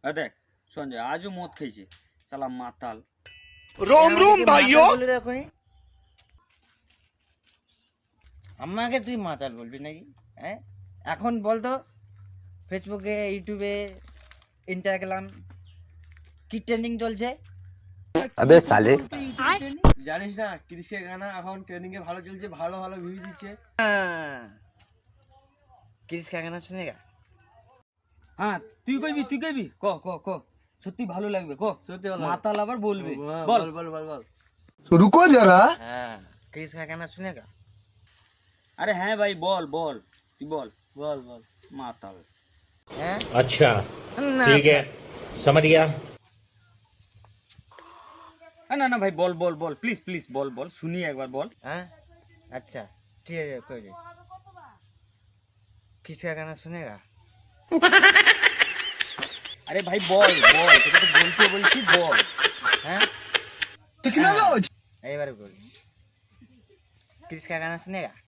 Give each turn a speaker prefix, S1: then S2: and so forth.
S1: দেখ সঞ্জয় আজও মদ খেয়েছে শালা মাতাল।
S2: रोम रोम भाइयों আমাকে তুই মাতাল বলবি নাকি? হ্যাঁ এখন বলতো ফেসবুকে ইউটিউবে ইনস্টাগ্রাম কি ট্রেন্ডিং চলছে?
S3: अबे साले
S4: জানিস না ক্রিসের গানা এখন ট্রেনিং এ ভালো চলছে, ভালো ভালো ভিউ দিচ্ছে।
S2: ক্রিস কা গানা শুনেগা?
S1: হ্যাঁ তুই কইবি ক ক ক সত্যি ভালো লাগবে ক।
S4: সত্যি ভালো
S1: মাতাল আবার বলবে
S4: বল
S1: বল।
S4: বল বল বল।
S3: रुको जरा
S2: হ্যাঁ ক্রিস কা গানা শুনেগা?
S1: আরে হ্যাঁ ভাই বল বল তুই বল
S4: বল বল।
S1: মাতাল।
S2: হ্যাঁ
S5: अच्छा
S2: না
S5: ठीक है समझ गया।
S1: না না ভাই বল বল বল প্লিজ প্লিজ বল বল শুনি একবার বল।
S2: হ্যাঁ আচ্ছা ঠিক আছে কই দে। কিস কা গানা শুনেগা?
S1: আরে ভাই বল বল তোকে তো বলতে বলছি বল।
S2: হ্যাঁ
S3: टेक्नोलॉजी
S2: এইবারে বল। किसका गाना सुनेगा?